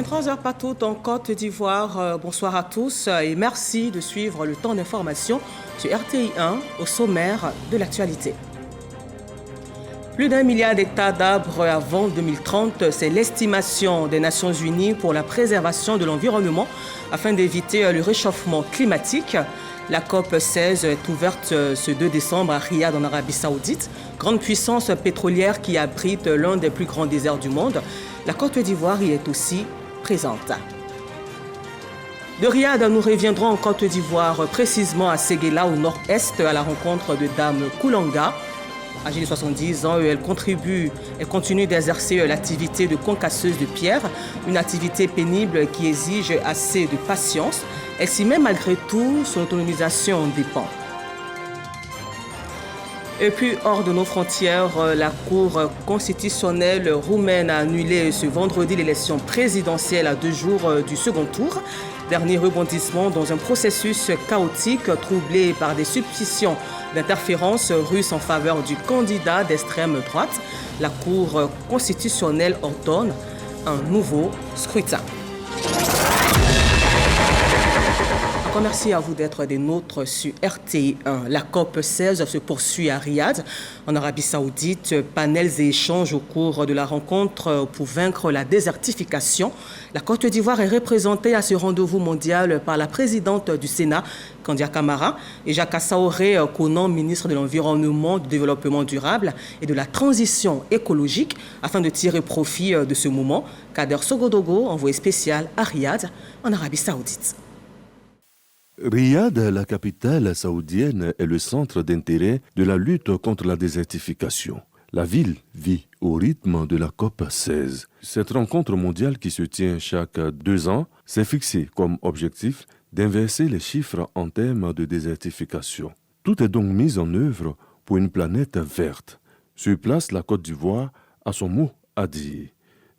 23h partout en Côte d'Ivoire. Bonsoir à tous et merci de suivre le temps d'information sur RTI 1 au sommaire de l'actualité. Plus d'1 milliard d'hectares d'arbres avant 2030, c'est l'estimation des Nations Unies pour la préservation de l'environnement afin d'éviter le réchauffement climatique. La COP 16 est ouverte ce 2 décembre à Riyad en Arabie Saoudite, grande puissance pétrolière qui abrite l'un des plus grands déserts du monde. La Côte d'Ivoire y est aussi présente. De Riyad, nous reviendrons en Côte d'Ivoire, précisément à Séguéla, au nord-est, à la rencontre de Dame Koulanga. Âgée de 70 ans, elle continue d'exercer l'activité de concasseuse de pierre, une activité pénible qui exige assez de patience. Elle s'y met malgré tout, son autonomisation dépend. Et puis, hors de nos frontières, la Cour constitutionnelle roumaine a annulé ce vendredi l'élection présidentielle à 2 jours du second tour. Dernier rebondissement dans un processus chaotique troublé par des suspicions d'interférence russe en faveur du candidat d'extrême droite. La Cour constitutionnelle ordonne un nouveau scrutin. Merci à vous d'être des nôtres sur RTI 1. La COP 16 se poursuit à Riyad, en Arabie Saoudite. Panels et échanges au cours de la rencontre pour vaincre la désertification. La Côte d'Ivoire est représentée à ce rendez-vous mondial par la présidente du Sénat, Kandia Camara, et Jacques Assaoré Konan, ministre de l'Environnement, du Développement durable et de la Transition écologique, afin de tirer profit de ce moment. Kader Sogodogo, envoyé spécial à Riyad, en Arabie Saoudite. Riyad, la capitale saoudienne, est le centre d'intérêt de la lutte contre la désertification. La ville vit au rythme de la COP 16. Cette rencontre mondiale qui se tient chaque 2 ans s'est fixée comme objectif d'inverser les chiffres en termes de désertification. Tout est donc mis en œuvre pour une planète verte. Sur place, la Côte d'Ivoire a son mot à dire.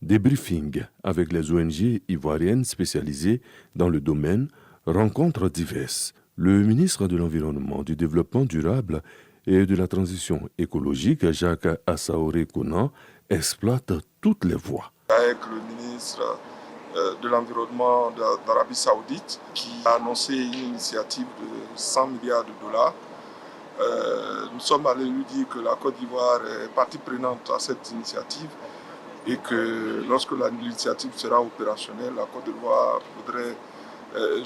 Des briefings avec les ONG ivoiriennes spécialisées dans le domaine, rencontres diverses. Le ministre de l'Environnement, du Développement durable et de la Transition écologique, Jacques Assaoré Konan, exploite toutes les voies. Avec le ministre de l'Environnement d'Arabie Saoudite, qui a annoncé une initiative de 100 milliards de dollars, nous sommes allés lui dire que la Côte d'Ivoire est partie prenante à cette initiative et que lorsque l'initiative sera opérationnelle, la Côte d'Ivoire voudrait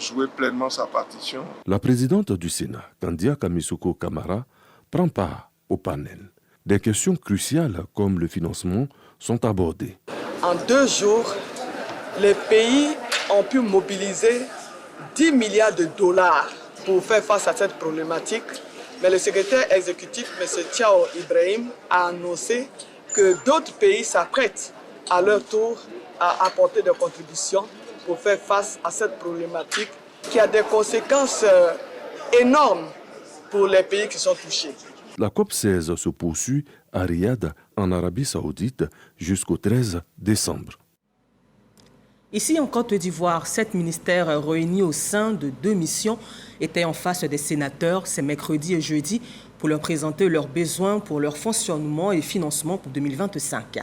jouer pleinement sa partition. La présidente du Sénat, Kandia Kamisoko Camara, prend part au panel. Des questions cruciales comme le financement sont abordées. En 2 jours, les pays ont pu mobiliser 10 milliards de dollars pour faire face à cette problématique. Mais le secrétaire exécutif, M. Thiao Ibrahim, a annoncé que d'autres pays s'apprêtent à leur tour à apporter des contributions pour faire face à cette problématique qui a des conséquences énormes pour les pays qui sont touchés. La COP 16 se poursuit à Riyad, en Arabie Saoudite, jusqu'au 13 décembre. Ici en Côte d'Ivoire, 7 ministères réunis au sein de 2 missions étaient en face des sénateurs ce mercredi et jeudi pour leur présenter leurs besoins pour leur fonctionnement et financement pour 2025.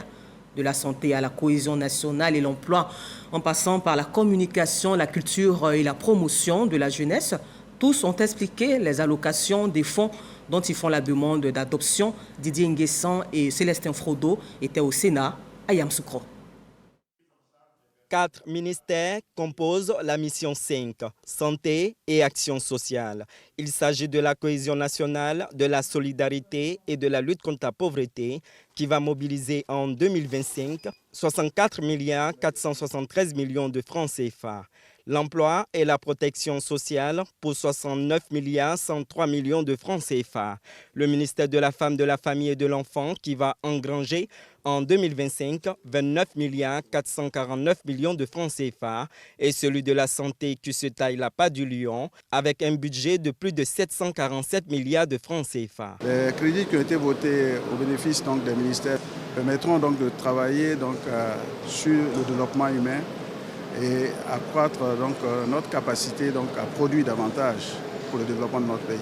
De la santé à la cohésion nationale et l'emploi, en passant par la communication, la culture et la promotion de la jeunesse, tous ont expliqué les allocations des fonds dont ils font la demande d'adoption. Didier Nguessan et Célestin Frodo étaient au Sénat à Yamoussoukro. 4 ministères composent la mission 5, santé et action sociale. Il s'agit de la cohésion nationale, de la solidarité et de la lutte contre la pauvreté qui va mobiliser en 2025 64 473 millions de francs CFA. L'emploi et la protection sociale pour 69 103 millions de francs CFA. Le ministère de la Femme, de la Famille et de l'Enfant qui va engranger en 2025 29 449 millions de francs CFA et celui de la santé qui se taille la pas du lion avec un budget de plus de 747 milliards de francs CFA. Les crédits qui ont été votés au bénéfice donc, des ministères permettront donc, de travailler sur le développement humain et accroître donc, notre capacité donc, à produire davantage pour le développement de notre pays.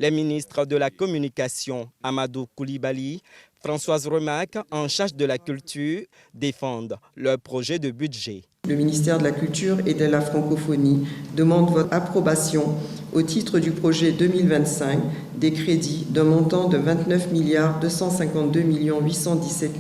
Les ministres de la Communication, Amadou Koulibaly, Françoise Remac, en charge de la culture, défendent leur projet de budget. Le ministère de la Culture et de la Francophonie demande votre approbation au titre du projet 2025 des crédits d'un montant de 29 252 817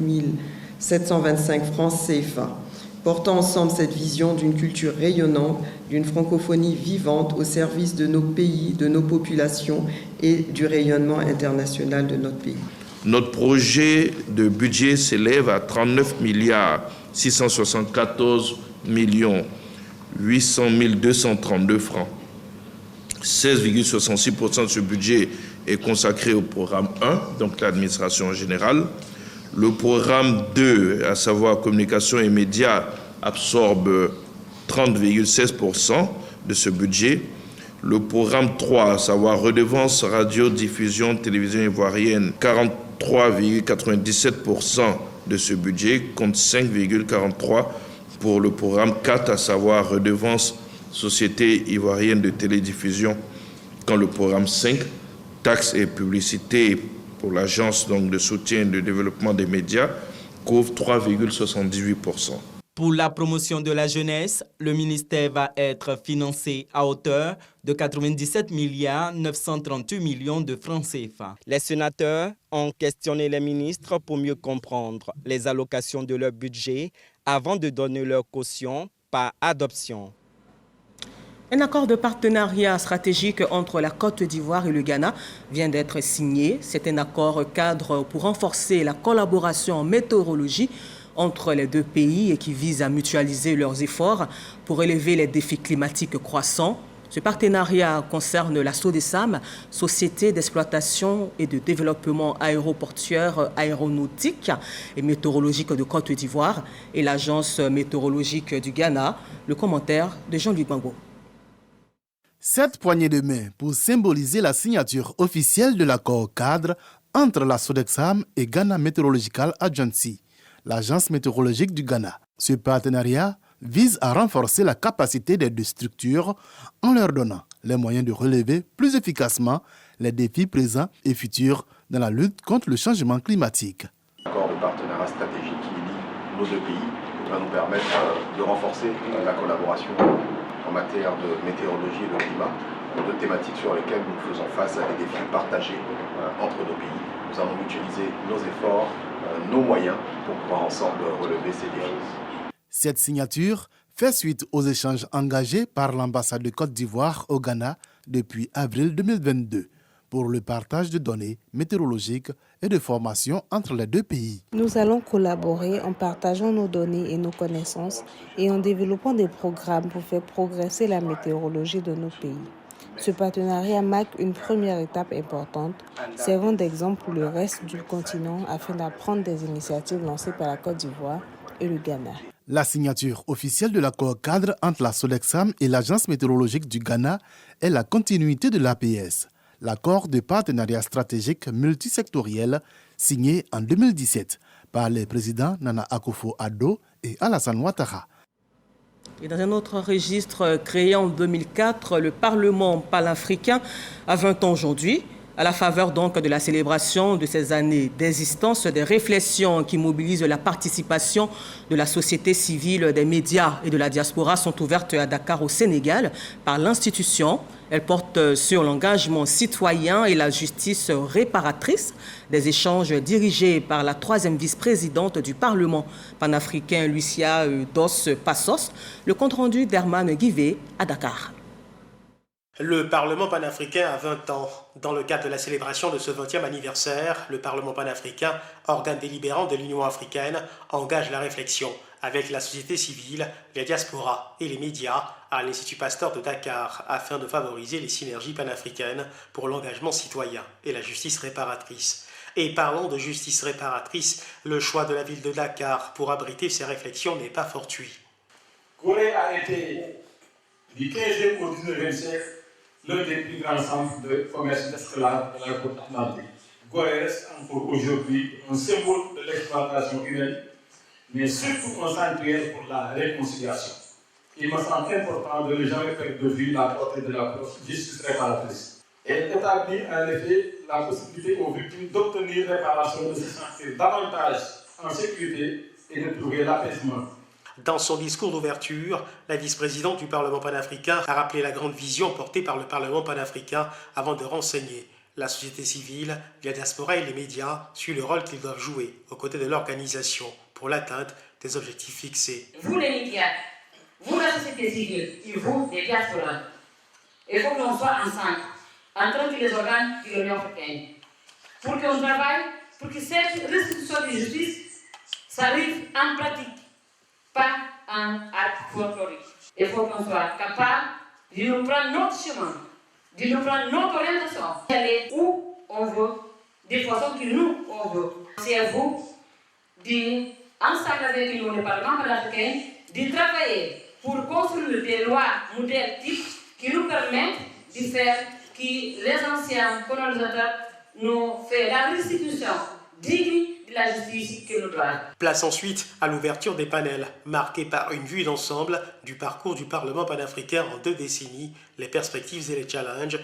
725 francs CFA, portant ensemble cette vision d'une culture rayonnante, d'une francophonie vivante au service de nos pays, de nos populations et du rayonnement international de notre pays. Notre projet de budget s'élève à 39 674 800 232 francs. 16,66% de ce budget est consacré au programme 1, donc l'administration générale. Le programme 2, à savoir communication et médias, absorbe 30,16% de ce budget. Le programme 3, à savoir redevance, radio, diffusion, télévision ivoirienne, 43,97% de ce budget, compte 5,43% pour le programme 4, à savoir redevance, société ivoirienne de télédiffusion, quand le programme 5, taxes et publicité pour l'agence donc de soutien et de développement des médias, couvre 3,78%. Pour la promotion de la jeunesse, le ministère va être financé à hauteur de 97 938 millions de francs CFA. Les sénateurs ont questionné les ministres pour mieux comprendre les allocations de leur budget avant de donner leur caution par adoption. Un accord de partenariat stratégique entre la Côte d'Ivoire et le Ghana vient d'être signé. C'est un accord cadre pour renforcer la collaboration en météorologie entre les deux pays et qui vise à mutualiser leurs efforts pour relever les défis climatiques croissants. Ce partenariat concerne la SODESAM, Société d'exploitation et de développement aéroportuaire, aéronautique et météorologique de Côte d'Ivoire et l'Agence météorologique du Ghana. Le commentaire de Jean-Luc Bango. Cette poignée de main pour symboliser la signature officielle de l'accord cadre entre la SODESAM et Ghana Meteorological Agency, l'agence météorologique du Ghana. Ce partenariat vise à renforcer la capacité des deux structures en leur donnant les moyens de relever plus efficacement les défis présents et futurs dans la lutte contre le changement climatique. L'accord de partenariat stratégique qui lie nos deux pays va nous permettre de renforcer la collaboration en matière de météorologie et de climat, deux thématiques sur lesquelles nous faisons face à des défis partagés entre nos pays. Nous allons utiliser nos efforts, nos moyens pour pouvoir ensemble relever ces défis. Cette signature fait suite aux échanges engagés par l'ambassade de Côte d'Ivoire au Ghana depuis avril 2022 pour le partage de données météorologiques et de formation entre les deux pays. Nous allons collaborer en partageant nos données et nos connaissances et en développant des programmes pour faire progresser la météorologie de nos pays. Ce partenariat marque une première étape importante, servant d'exemple pour le reste du continent afin d'apprendre des initiatives lancées par la Côte d'Ivoire et le Ghana. La signature officielle de l'accord cadre entre la SODESAM et l'Agence météorologique du Ghana est la continuité de l'APS, l'accord de partenariat stratégique multisectoriel signé en 2017 par les présidents Nana Akufo-Addo et Alassane Ouattara. Et dans un autre registre créé en 2004, le Parlement panafricain a 20 ans aujourd'hui. À la faveur donc de la célébration de ces années d'existence, des réflexions qui mobilisent la participation de la société civile, des médias et de la diaspora sont ouvertes à Dakar au Sénégal par l'institution. Elles portent sur l'engagement citoyen et la justice réparatrice, des échanges dirigés par la 3e vice-présidente du Parlement panafricain, Lucia Dos Passos. Le compte-rendu d'Herman Guivet à Dakar. Le Parlement panafricain a 20 ans. Dans le cadre de la célébration de ce 20e anniversaire, le Parlement panafricain, organe délibérant de l'Union africaine, engage la réflexion avec la société civile, les diasporas et les médias à l'Institut Pasteur de Dakar afin de favoriser les synergies panafricaines pour l'engagement citoyen et la justice réparatrice. Et parlons de justice réparatrice, le choix de la ville de Dakar pour abriter ces réflexions n'est pas fortuit. Gorée a été, du 15e au 19e siècle, l'un des plus grands centres de commerce d'esclaves de la côte atlantique. Gorée reste encore aujourd'hui un symbole de l'exploitation humaine, mais surtout un sanctuaire pour la réconciliation. Il me semble important de ne jamais perdre de vue la portée de la justice réparatrice. Elle établit en effet la possibilité aux victimes d'obtenir réparation, de se sentir davantage en sécurité et de trouver l'apaisement. Dans son discours d'ouverture, la vice-présidente du Parlement panafricain a rappelé la grande vision portée par le Parlement panafricain avant de renseigner la société civile, la diaspora et les médias sur le rôle qu'ils doivent jouer aux côtés de l'organisation pour l'atteinte des objectifs fixés. Vous les médias, vous la société civile et vous les diasporas, il faut qu'on soit ensemble, entre tous les organes de l'Union africaine, pour qu'on travaille, pour que cette restitution de justice s'arrive en pratique, pas en acte folklorique. Il faut qu'on soit capable de nous prendre notre chemin, de nous prendre notre orientation, d'aller où on veut, de façon que nous on veut. C'est à vous de, ensemble avec nous, le Parlement panafricain, de travailler pour construire des lois modèles types qui nous permettent de faire que les anciens colonisateurs nous fassent la restitution digne de la justice que nous doivent. Place ensuite à l'ouverture des panels, marqués par une vue d'ensemble du parcours du Parlement panafricain en 2 décennies, les perspectives et les challenges,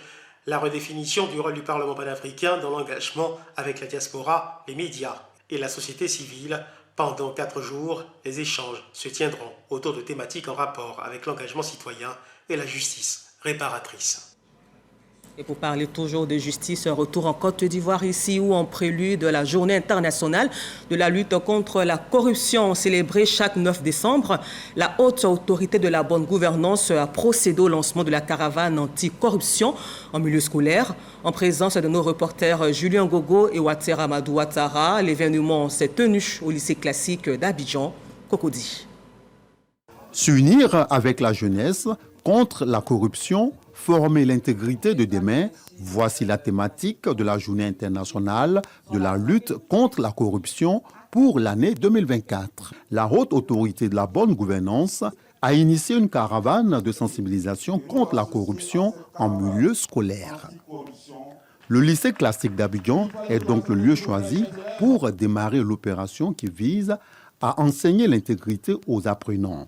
la redéfinition du rôle du Parlement panafricain dans l'engagement avec la diaspora, les médias et la société civile. Pendant 4 jours, les échanges se tiendront autour de thématiques en rapport avec l'engagement citoyen et la justice réparatrice. Et pour parler toujours de justice, retour en Côte d'Ivoire ici où en prélude de la journée internationale de la lutte contre la corruption célébrée chaque 9 décembre, la haute autorité de la bonne gouvernance a procédé au lancement de la caravane anti-corruption en milieu scolaire. En présence de nos reporters Julien Gogo et Water Amadou Ouattara, l'événement s'est tenu au lycée classique d'Abidjan, Cocody. S'unir avec la jeunesse contre la corruption, former l'intégrité de demain, voici la thématique de la journée internationale de la lutte contre la corruption pour l'année 2024. La haute autorité de la bonne gouvernance a initié une caravane de sensibilisation contre la corruption en milieu scolaire. Le lycée classique d'Abidjan est donc le lieu choisi pour démarrer l'opération qui vise à enseigner l'intégrité aux apprenants.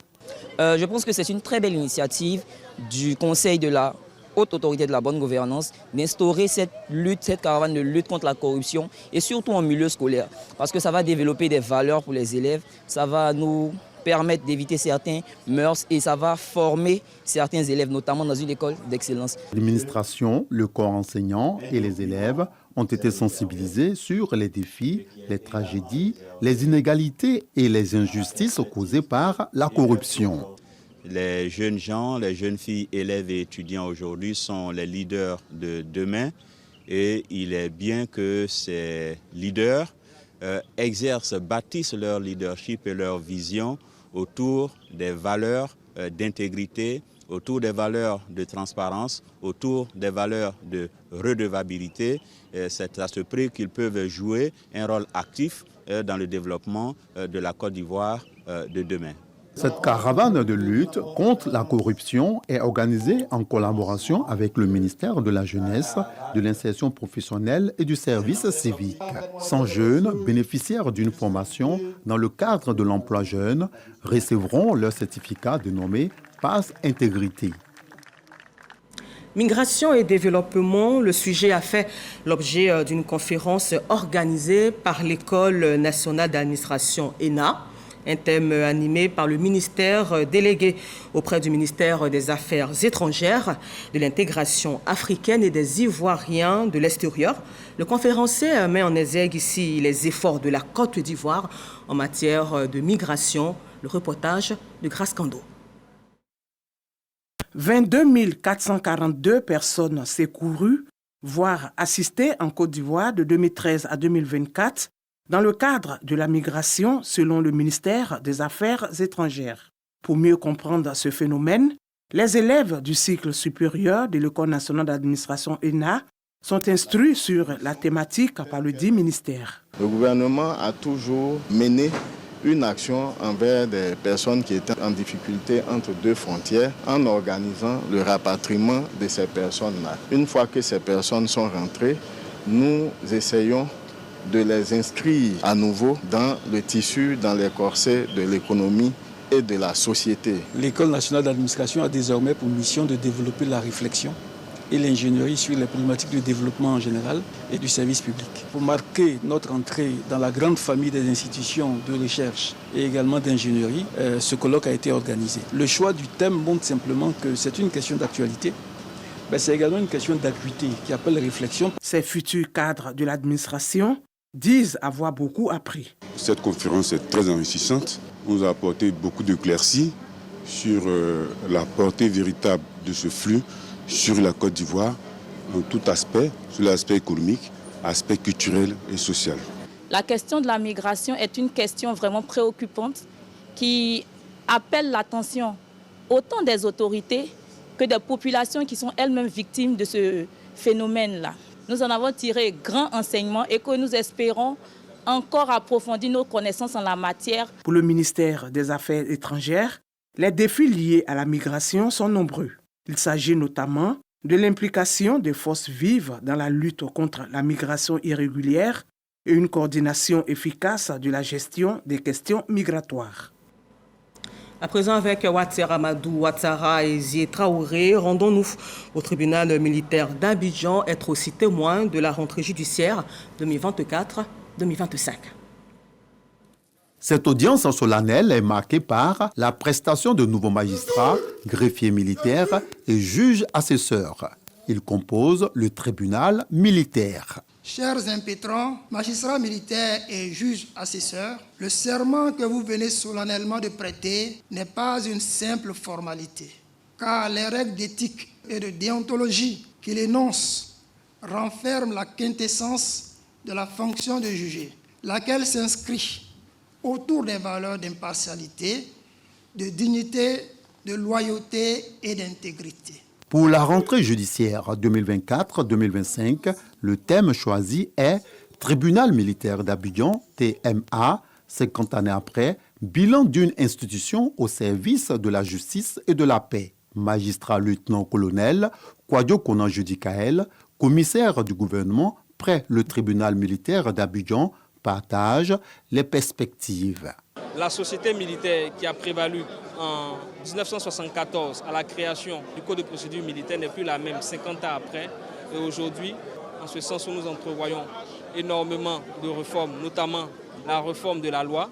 Je pense que c'est une très belle initiative du Conseil de la haute autorité de la bonne gouvernance d'instaurer cette caravane de lutte contre la corruption et surtout en milieu scolaire parce que ça va développer des valeurs pour les élèves, ça va nous permettre d'éviter certains mœurs et ça va former certains élèves, notamment dans une école d'excellence. L'administration, le corps enseignant et les élèves ont été sensibilisés sur les défis, les tragédies, les inégalités et les injustices causées par la corruption. Les jeunes gens, les jeunes filles, élèves et étudiants aujourd'hui sont les leaders de demain et il est bien que ces leaders bâtissent leur leadership et leur vision autour des valeurs d'intégrité, autour des valeurs de transparence, autour des valeurs de redevabilité. C'est à ce prix qu'ils peuvent jouer un rôle actif dans le développement de la Côte d'Ivoire de demain. Cette caravane de lutte contre la corruption est organisée en collaboration avec le ministère de la Jeunesse, de l'Insertion professionnelle et du Service civique. 100 jeunes bénéficiaires d'une formation dans le cadre de l'emploi jeune recevront leur certificat dénommé Pass Intégrité. Migration et développement, le sujet a fait l'objet d'une conférence organisée par l'École nationale d'administration ENA. Un thème animé par le ministère délégué auprès du ministère des Affaires étrangères, de l'intégration africaine et des Ivoiriens de l'extérieur. Le conférencier met en exergue ici les efforts de la Côte d'Ivoire en matière de migration. Le reportage de Grace Kando. 22 442 personnes secourues, voire assistées en Côte d'Ivoire de 2013 à 2024, dans le cadre de la migration selon le ministère des Affaires étrangères. Pour mieux comprendre ce phénomène, les élèves du cycle supérieur de l'École nationale d'administration ENA sont instruits sur la thématique par le dit ministère. Le gouvernement a toujours mené une action envers des personnes qui étaient en difficulté entre 2 frontières en organisant le rapatriement de ces personnes-là. Une fois que ces personnes sont rentrées, nous essayons de les inscrire à nouveau dans le tissu, dans les corsets de l'économie et de la société. L'École nationale d'administration a désormais pour mission de développer la réflexion et l'ingénierie sur les problématiques de développement en général et du service public. Pour marquer notre entrée dans la grande famille des institutions de recherche et également d'ingénierie, ce colloque a été organisé. Le choix du thème montre simplement que c'est une question d'actualité, mais c'est également une question d'acuité qui appelle réflexion. Ces futurs cadres de l'administration disent avoir beaucoup appris. Cette conférence est très enrichissante. On nous a apporté beaucoup d'éclaircies sur la portée véritable de ce flux sur la Côte d'Ivoire, en tout aspect, sur l'aspect économique, aspect culturel et social. La question de la migration est une question vraiment préoccupante qui appelle l'attention autant des autorités que des populations qui sont elles-mêmes victimes de ce phénomène-là. Nous en avons tiré grand enseignement et que nous espérons encore approfondir nos connaissances en la matière. Pour le ministère des Affaires étrangères, les défis liés à la migration sont nombreux. Il s'agit notamment de l'implication des forces vives dans la lutte contre la migration irrégulière et une coordination efficace de la gestion des questions migratoires. À présent, avec Ouattara Amadou Ouattara et Zié Traoré, rendons-nous au tribunal militaire d'Abidjan, être aussi témoin de la rentrée judiciaire 2024-2025. Cette audience solennelle est marquée par la prestation de nouveaux magistrats, greffiers militaires et juges assesseurs. Ils composent le tribunal militaire. Chers impétrants, magistrats militaires et juges assesseurs, le serment que vous venez solennellement de prêter n'est pas une simple formalité, car les règles d'éthique et de déontologie qu'il énonce renferment la quintessence de la fonction de juger, laquelle s'inscrit autour des valeurs d'impartialité, de dignité, de loyauté et d'intégrité. Pour la rentrée judiciaire 2024-2025, le thème choisi est Tribunal militaire d'Abidjan, TMA, 50 années après, bilan d'une institution au service de la justice et de la paix. Magistrat lieutenant-colonel Kouadio Konanjudi Kael, commissaire du gouvernement près le tribunal militaire d'Abidjan, partage les perspectives. La société militaire qui a prévalu en 1974 à la création du Code de procédure militaire n'est plus la même 50 ans après. Et aujourd'hui, en ce sens où nous entrevoyons énormément de réformes, notamment la réforme de la loi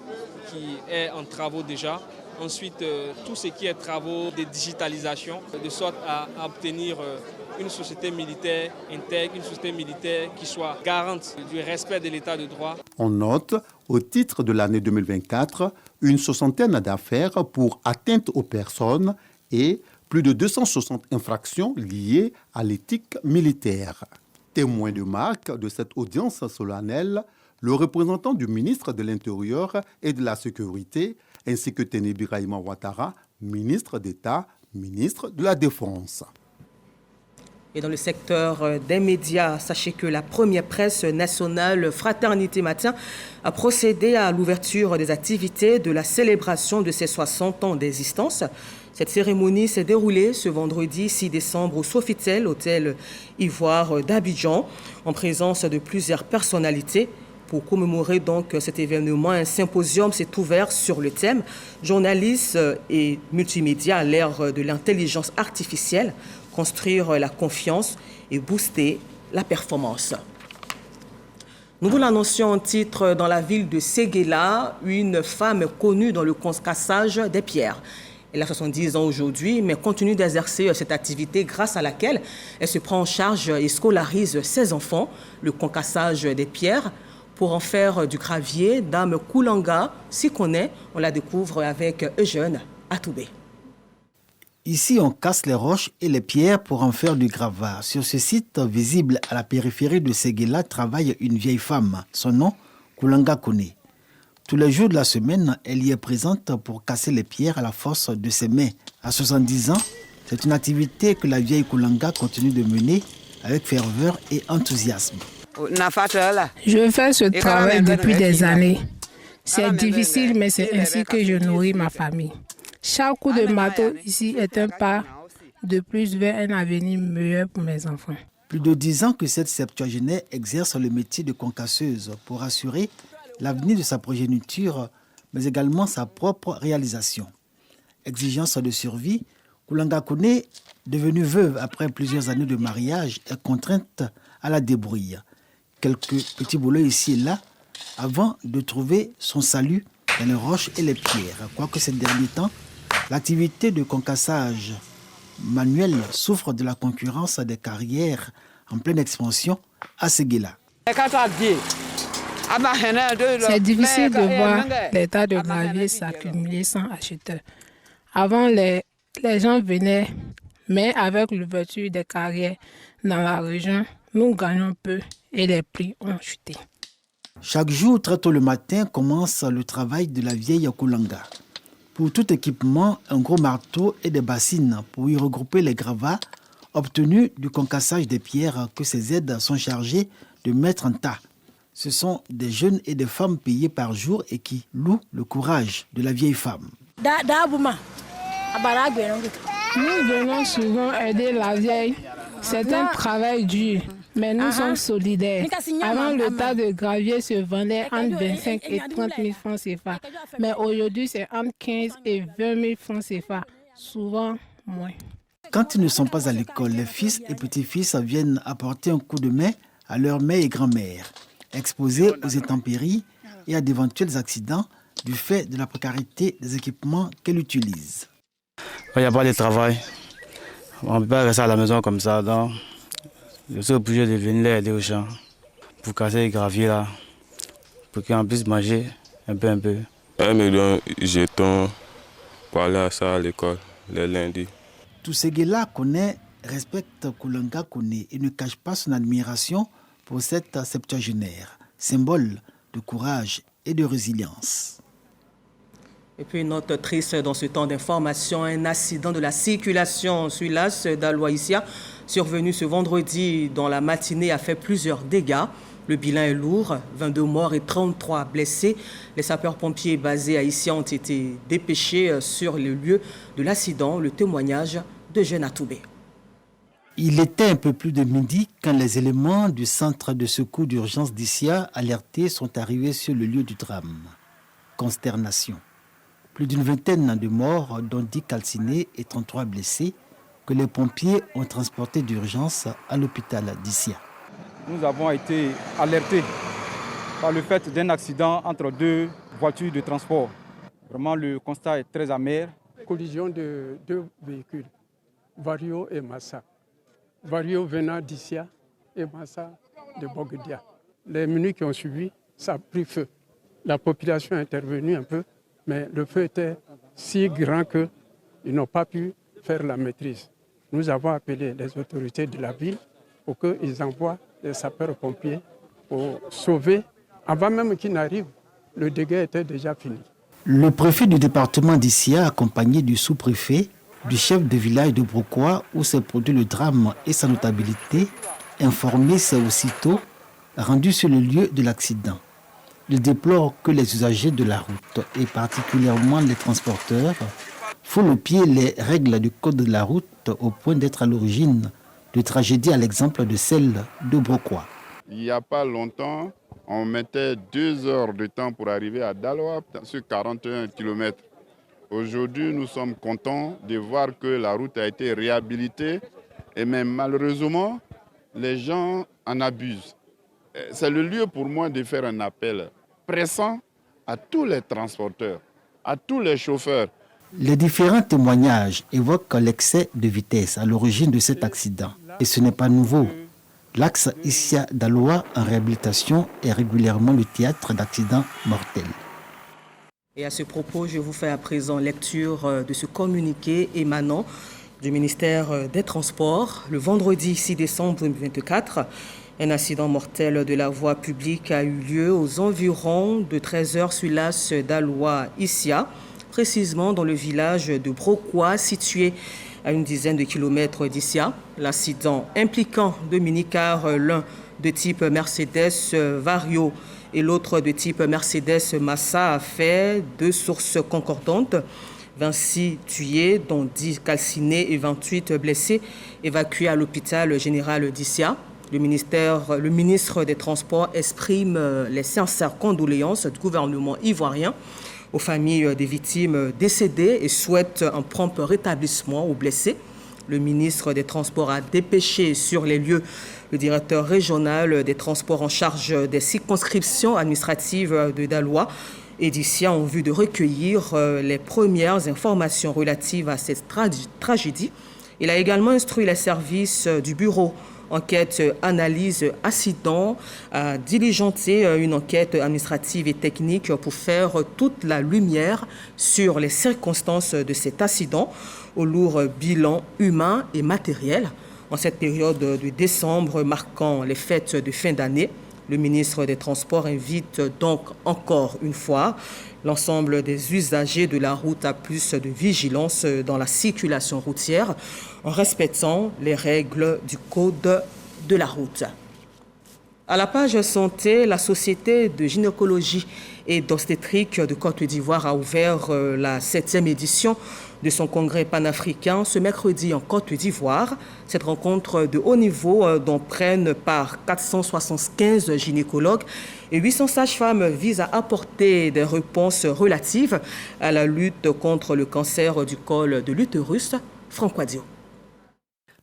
qui est en travaux déjà. Ensuite, tout ce qui est travaux de digitalisation, de sorte à obtenir une société militaire intègre, une société militaire qui soit garante du respect de l'état de droit. On note, au titre de l'année 2024, une soixantaine d'affaires pour atteinte aux personnes et plus de 260 infractions liées à l'éthique militaire. Témoin de marque de cette audience solennelle, le représentant du ministre de l'Intérieur et de la Sécurité, ainsi que Téné Birahima Ouattara, ministre d'État, ministre de la Défense. Et dans le secteur des médias, sachez que la première presse nationale Fraternité Matin a procédé à l'ouverture des activités de la célébration de ses 60 ans d'existence. Cette cérémonie s'est déroulée ce vendredi 6 décembre au Sofitel, hôtel Ivoire d'Abidjan, en présence de plusieurs personnalités. Pour commémorer donc cet événement, un symposium s'est ouvert sur le thème « Journalistes et multimédia à l'ère de l'intelligence artificielle ». Construire la confiance et booster la performance. Nous vous l'annoncions en titre dans la ville de Séguéla, une femme connue dans le concassage des pierres. Elle a 70 ans aujourd'hui, mais continue d'exercer cette activité grâce à laquelle elle se prend en charge et scolarise ses enfants. Le concassage des pierres pour en faire du gravier, Dame Koulanga s'y connaît. On la découvre avec Eugène Atoubé. Ici, on casse les roches et les pierres pour en faire du gravat. Sur ce site, visible à la périphérie de Séguéla, travaille une vieille femme. Son nom, Koulanga Kone. Tous les jours de la semaine, elle y est présente pour casser les pierres à la force de ses mains. À 70 ans, c'est une activité que la vieille Koulanga continue de mener avec ferveur et enthousiasme. Je fais ce travail depuis des années. C'est difficile, mais c'est ainsi que je nourris ma famille. Chaque coup de marteau ici est un pas de plus vers un avenir meilleur pour mes enfants. Plus de 10 ans que cette septuagénaire exerce le métier de concasseuse pour assurer l'avenir de sa progéniture, mais également sa propre réalisation. Exigence de survie Koulanga Kone, devenue veuve après plusieurs années de mariage, est contrainte à la débrouille. Quelques petits boulots ici et là avant de trouver son salut dans les roches et les pierres. Quoique ces derniers temps, l'activité de concassage manuel souffre de la concurrence des carrières en pleine expansion à Séguéla. C'est difficile de voir les tas de gravier s'accumuler sans acheteur. Avant, les gens venaient, mais avec l'ouverture des carrières dans la région, nous gagnons peu et les prix ont chuté. Chaque jour, très tôt le matin, commence le travail de la vieille Koulanga. Pour tout équipement, un gros marteau et des bassines pour y regrouper les gravats obtenus du concassage des pierres que ces aides sont chargées de mettre en tas. Ce sont des jeunes et des femmes payés par jour et qui louent le courage de la vieille femme. Nous venons souvent aider la vieille. C'est un travail dur, mais nous sommes solidaires. Avant, le tas de gravier se vendait entre 25 et 30 000 francs CFA. Mais aujourd'hui, c'est entre 15 et 20 000 francs CFA, souvent moins. Quand ils ne sont pas à l'école, les fils et petits-fils viennent apporter un coup de main à leur mère et grand-mère, exposés aux intempéries et à d'éventuels accidents du fait de la précarité des équipements qu'elle utilise. Il n'y a pas de travail. On ne peut pas rester à la maison comme ça. Donc, je suis obligé de venir les aider aux gens pour casser les graviers là, pour qu'on puisse manger un peu. 1 million de jetons pour aller à ça à l'école les lundis. Tousséguéla connaît, respecte Koulanga Kone et ne cache pas son admiration pour cette septuagénaire, symbole de courage et de résilience. Et puis une note triste dans ce temps d'information, un accident de la circulation sur l'As d'Aloa-Issia survenu ce vendredi dans la matinée a fait plusieurs dégâts. Le bilan est lourd, 22 morts et 33 blessés. Les sapeurs-pompiers basés à Issia ont été dépêchés sur le lieu de l'accident. Le témoignage de Jeanne Atoubé. Il était un peu plus de midi quand les éléments du centre de secours d'urgence d'Issia alertés sont arrivés sur le lieu du drame. Consternation. Plus d'une vingtaine de morts, dont 10 calcinés et 33 blessés, que les pompiers ont transportés d'urgence à l'hôpital d'Issia. Nous avons été alertés par le fait d'un accident entre deux voitures de transport. Vraiment, le constat est très amer. Collision de deux véhicules, Vario et Massa. Vario venant d'Issia et Massa de Bogudia. Les minutes qui ont suivi, ça a pris feu. La population est intervenue un peu, mais le feu était si grand qu'ils n'ont pas pu faire la maîtrise. Nous avons appelé les autorités de la ville pour qu'ils envoient les sapeurs-pompiers pour sauver. Avant même qu'ils n'arrivent, le dégât était déjà fini. Le préfet du département d'Issia, accompagné du sous-préfet, du chef de village de Brokoa, où s'est produit le drame et sa notabilité, informé s'est aussitôt rendu sur le lieu de l'accident. Il déplore que les usagers de la route, et particulièrement les transporteurs, foulent au pied les règles du code de la route au point d'être à l'origine de tragédies à l'exemple de celle de Brokoa. Il n'y a pas longtemps, on mettait 2 heures de temps pour arriver à Daloa sur 41 km. Aujourd'hui, nous sommes contents de voir que la route a été réhabilitée et même malheureusement, les gens en abusent. C'est le lieu pour moi de faire un appel pressant à tous les transporteurs, à tous les chauffeurs. Les différents témoignages évoquent l'excès de vitesse à l'origine de cet accident. Et ce n'est pas nouveau. L'axe Issia-Daloa en réhabilitation est régulièrement le théâtre d'accidents mortels. Et à ce propos, je vous fais à présent lecture de ce communiqué émanant du ministère des Transports. Le vendredi 6 décembre 2024, un accident mortel de la voie publique a eu lieu aux environs de 13h sur l'As d'Aloa-Issia, précisément dans le village de Brokoa, situé à une dizaine de kilomètres d'Issia. L'accident impliquant deux minicars, l'un de type Mercedes Vario et l'autre de type Mercedes Massa, a fait 2 sources concordantes. 26 tués, dont 10 calcinés et 28 blessés, évacués à l'hôpital général d'Issia. Le ministre des Transports exprime les sincères condoléances du gouvernement ivoirien aux familles des victimes décédées et souhaite un prompt rétablissement aux blessés. Le ministre des Transports a dépêché sur les lieux le directeur régional des transports en charge des circonscriptions administratives de Daloa et d'Issia en vue de recueillir les premières informations relatives à cette tragédie. Il a également instruit les services du bureau enquête, analyse, accident, à diligenter une enquête administrative et technique pour faire toute la lumière sur les circonstances de cet accident au lourd bilan humain et matériel. En cette période de décembre marquant les fêtes de fin d'année, le ministre des Transports invite donc encore une fois l'ensemble des usagers de la route à plus de vigilance dans la circulation routière en respectant les règles du code de la route. À la page santé, la Société de gynécologie et d'obstétrique de Côte d'Ivoire a ouvert la 7e édition de son congrès panafricain ce mercredi en Côte d'Ivoire. Cette rencontre de haut niveau dont prennent part 475 gynécologues et 800 sages-femmes vise à apporter des réponses relatives à la lutte contre le cancer du col de l'utérus. Franck Wadio.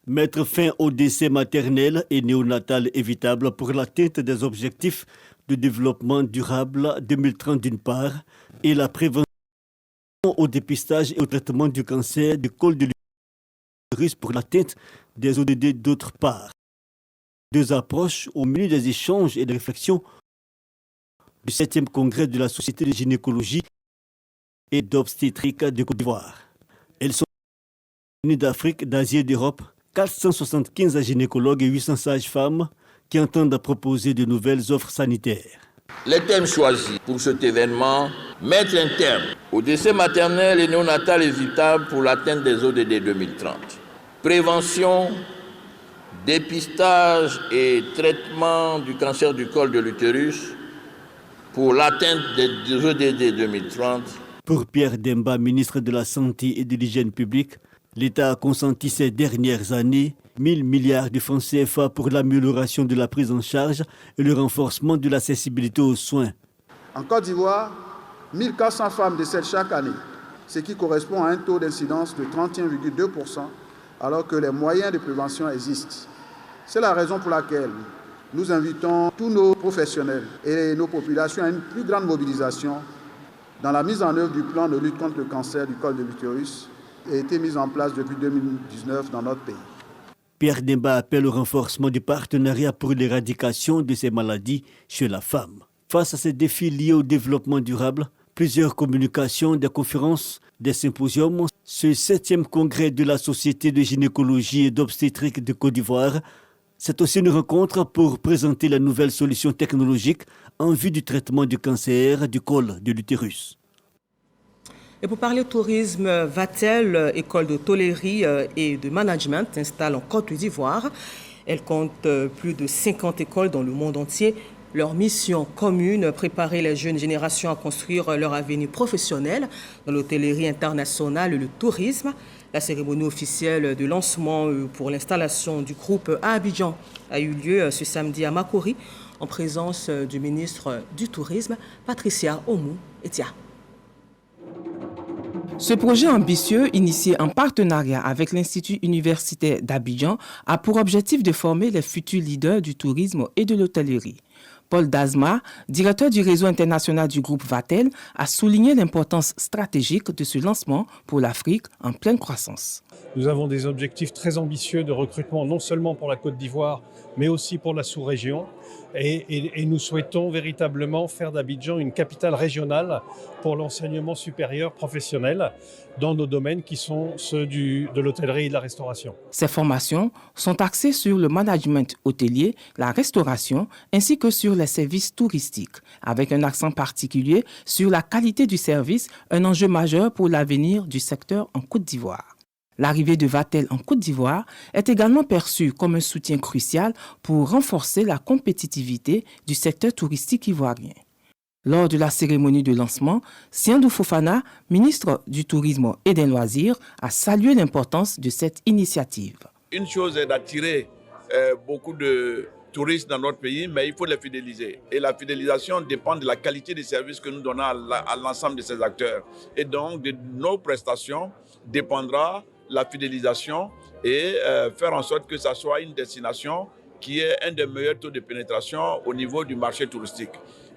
Mettre fin au décès maternel et néonatal évitable pour l'atteinte des objectifs de développement durable 2030 d'une part et la prévention au dépistage et au traitement du cancer du col de l'utérus pour l'atteinte des ODD d'autre part. Deux approches au milieu des échanges et des réflexions du 7e congrès de la Société de gynécologie et d'obstétrique de Côte d'Ivoire. Elles sont venues d'Afrique, d'Asie et d'Europe, 475 gynécologues et 800 sages-femmes qui entendent proposer de nouvelles offres sanitaires. Les thèmes choisis pour cet événement mettent un terme au décès maternel et néonatal évitable pour l'atteinte des ODD 2030. Prévention, dépistage et traitement du cancer du col de l'utérus pour l'atteinte des ODD 2030. Pour Pierre Demba, ministre de la Santé et de l'Hygiène publique, l'État a consenti ces dernières années 1 000 milliards de francs CFA pour l'amélioration de la prise en charge et le renforcement de l'accessibilité aux soins. En Côte d'Ivoire, 1 400 femmes décèdent chaque année, ce qui correspond à un taux d'incidence de 31,2%, alors que les moyens de prévention existent. C'est la raison pour laquelle nous invitons tous nos professionnels et nos populations à une plus grande mobilisation dans la mise en œuvre du plan de lutte contre le cancer du col de l'utérus qui a été mis en place depuis 2019 dans notre pays. Pierre Demba appelle au renforcement du partenariat pour l'éradication de ces maladies chez la femme. Face à ces défis liés au développement durable, plusieurs communications, des conférences, des symposiums, ce 7e congrès de la Société de gynécologie et d'obstétrique de Côte d'Ivoire, c'est aussi une rencontre pour présenter la nouvelle solution technologique en vue du traitement du cancer du col de l'utérus. Et pour parler tourisme, Vatel, école d'hôtellerie et de management, s'installe en Côte d'Ivoire. Elle compte plus de 50 écoles dans le monde entier. Leur mission commune, préparer les jeunes générations à construire leur avenir professionnel dans l'hôtellerie internationale et le tourisme. La cérémonie officielle de lancement pour l'installation du groupe à Abidjan a eu lieu ce samedi à Makori en présence du ministre du Tourisme, Patricia Oumou-Etia. Ce projet ambitieux, initié en partenariat avec l'Institut universitaire d'Abidjan, a pour objectif de former les futurs leaders du tourisme et de l'hôtellerie. Paul Dazma, directeur du réseau international du groupe Vatel, a souligné l'importance stratégique de ce lancement pour l'Afrique en pleine croissance. Nous avons des objectifs très ambitieux de recrutement, non seulement pour la Côte d'Ivoire, mais aussi pour la sous-région. Et nous souhaitons véritablement faire d'Abidjan une capitale régionale pour l'enseignement supérieur professionnel dans nos domaines qui sont ceux de l'hôtellerie et de la restauration. Ces formations sont axées sur le management hôtelier, la restauration ainsi que sur les services touristiques, avec un accent particulier sur la qualité du service, un enjeu majeur pour l'avenir du secteur en Côte d'Ivoire. L'arrivée de Vatel en Côte d'Ivoire est également perçue comme un soutien crucial pour renforcer la compétitivité du secteur touristique ivoirien. Lors de la cérémonie de lancement, Siandou Fofana, ministre du Tourisme et des Loisirs, a salué l'importance de cette initiative. Une chose est d'attirer beaucoup de touristes dans notre pays, mais il faut les fidéliser. Et la fidélisation dépend de la qualité des services que nous donnons à l'ensemble de ces acteurs. Et donc, de nos prestations dépendra la fidélisation et faire en sorte que ça soit une destination qui ait un des meilleurs taux de pénétration au niveau du marché touristique.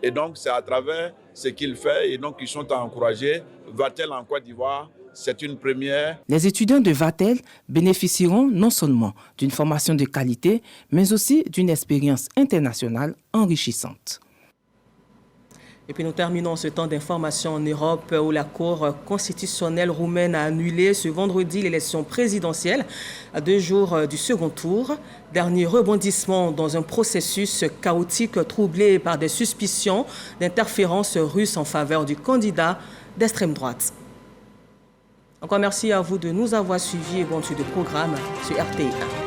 Et donc, c'est à travers ce qu'il fait et donc ils sont à encourager. Vatel en Côte d'Ivoire, c'est une première. Les étudiants de Vatel bénéficieront non seulement d'une formation de qualité, mais aussi d'une expérience internationale enrichissante. Et puis nous terminons ce temps d'information en Europe où la Cour constitutionnelle roumaine a annulé ce vendredi l'élection présidentielle à 2 jours du second tour. Dernier rebondissement dans un processus chaotique troublé par des suspicions d'interférence russe en faveur du candidat d'extrême droite. Encore merci à vous de nous avoir suivis et bon suite de programme sur RTI1.